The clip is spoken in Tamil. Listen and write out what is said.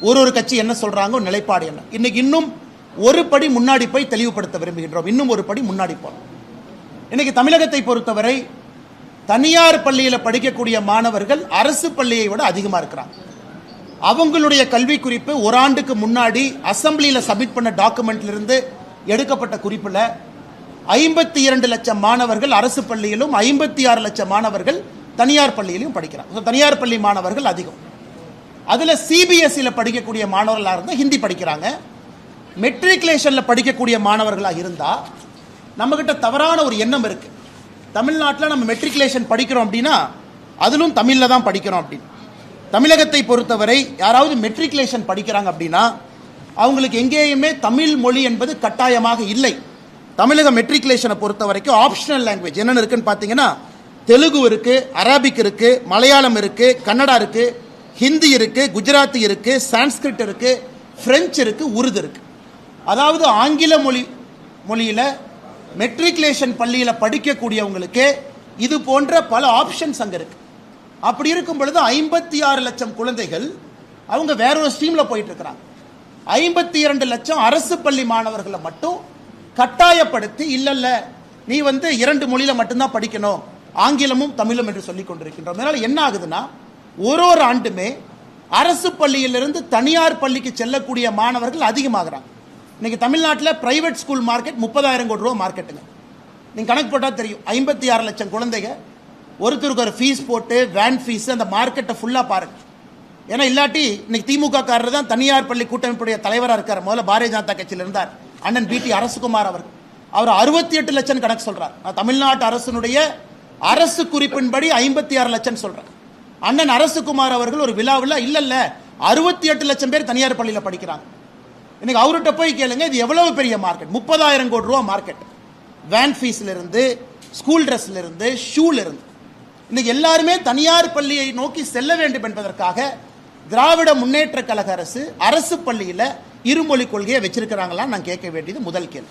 ஒரு கட்சி என்ன சொல்றாங்க, நிலைப்பாடு என்ன. இன்னைக்கு இன்னும் ஒரு படி முன்னாடி போய் தெளிவுபடுத்த விரும்புகின்றோம். இன்னும் ஒரு படி முன்னாடி போறோம். இன்னைக்கு தமிழகத்தை பொறுத்தவரை தனியார் பள்ளியில் படிக்கக்கூடிய மாணவர்கள் அரசு பள்ளியை விட அதிகமாக இருக்கிறாங்க. அவங்களுடைய கல்வி குறிப்பு ஒரு ஆண்டுக்கு முன்னாடி அசம்பிளியில் சப்மிட் பண்ண டாக்குமெண்ட்ல இருந்து எடுக்கப்பட்ட குறிப்பில் 52 லட்சம் மாணவர்கள் அரசு பள்ளியிலும் 56 லட்சம் மாணவர்கள் தனியார் பள்ளியிலும் படிக்கிறாங்க. தனியார் பள்ளி மாணவர்கள் அதிகம். அதில் சிபிஎஸ்சியில் படிக்கக்கூடிய மாணவர்களாக இருந்தால் ஹிந்தி படிக்கிறாங்க. மெட்ரிகுலேஷனில் படிக்கக்கூடிய மாணவர்களாக இருந்தால் நம்மகிட்ட தவறான ஒரு எண்ணம் இருக்கு. தமிழ்நாட்டில் நம்ம மெட்ரிகுலேஷன் படிக்கிறோம் அப்படின்னா அதிலும் தமிழில் தான் படிக்கிறோம் அப்படின்னு. தமிழகத்தை பொறுத்தவரை யாராவது மெட்ரிகுலேஷன் படிக்கிறாங்க அப்படின்னா அவங்களுக்கு எங்கேயுமே தமிழ் மொழி என்பது கட்டாயமாக இல்லை. தமிழக மெட்ரிகுலேஷனை பொறுத்த வரைக்கும் ஆப்ஷனல் லாங்குவேஜ் என்னென்ன இருக்குன்னு பார்த்தீங்கன்னா தெலுங்கு இருக்கு, அரபிக் இருக்கு, மலையாளம் இருக்கு, கன்னடா இருக்கு, ஹிந்தி இருக்கு, குஜராத்தி இருக்கு, சான்ஸ்கிரிட் இருக்கு, பிரெஞ்சு இருக்கு, உருது இருக்கு. அதாவது ஆங்கில மொழியில மெட்ரிகுலேஷன் பள்ளியில் படிக்கக்கூடியவங்களுக்கு இது போன்ற பல ஆப்ஷன்ஸ் அங்கே இருக்கு. அப்படி இருக்கும் பொழுது 56 லட்சம் குழந்தைகள் அவங்க வேற ஒரு ஸ்ட்ரீம்ல போயிட்டு இருக்கிறாங்க. 52 லட்சம் அரசு பள்ளி மாணவர்களை மட்டும் கட்டாயப்படுத்தி இல்ல நீ 2 மொழியில மட்டும்தான் படிக்கணும், ஆங்கிலமும் தமிழும் என்று சொல்லிக் கொண்டிருக்கின்றோம். அதனால என்ன ஆகுதுன்னா ஒரு ஆண்டுமே அரசு பள்ளியிலிருந்து தனியார் பள்ளிக்கு செல்லக்கூடிய மாணவர்கள் அதிகமாகிறாங்க. இன்னைக்கு தமிழ்நாட்டில் பிரைவேட் ஸ்கூல் மார்க்கெட் 30,000 கோடி ரூபாய் மார்க்கெட்டுங்க. நீங்க கணக்கு போட்டா தெரியும். 56 லட்சம் குழந்தைங்க ஒருத்தருக்கு ஒரு ஃபீஸ் போட்டு வேன் ஃபீஸ் அந்த மார்க்கெட்டை ஃபுல்லா பாருங்க. ஏன்னா இல்லாட்டி இன்னைக்கு திமுக காரர் தான் தனியார் பள்ளி கூட்டமைப்புடைய தலைவராக இருக்கார். முதல்ல பாரதிய ஜனதா கட்சியில் இருந்தார் அண்ணன் பிடி அரசுகுமார் அவர்கள். அவர் 68 லட்சம் கணக்கு சொல்றார். நான் தமிழ்நாட்டு அரசினுடைய அரசு குறிப்பின்படி 56 லட்சம் சொல்றேன். அண்ணன் அரசுகுமார் அவர்கள் ஒரு விழாவில் இல்ல 68 லட்சம் பேர் தனியார் பள்ளியில் படிக்கிறாங்க. இன்னைக்கு அவர்கிட்ட போய் கேளுங்க, இது எவ்வளவு பெரிய மார்க்கெட். 30,000 கோடி ரூபாய் மார்க்கெட். வேன் ஃபீஸ்ல இருந்து, ஸ்கூல் ட்ரெஸ்ல இருந்து, ஷூல இருந்து. இன்னைக்கு எல்லாருமே தனியார் பள்ளியை நோக்கி செல்ல வேண்டும் என்பதற்காக திராவிட முன்னேற்ற கழக அரசு பள்ளியில இருமொழி கொள்கையை வச்சிருக்கிறாங்களா நான் கேட்க வேண்டியது முதல் கேள்வி.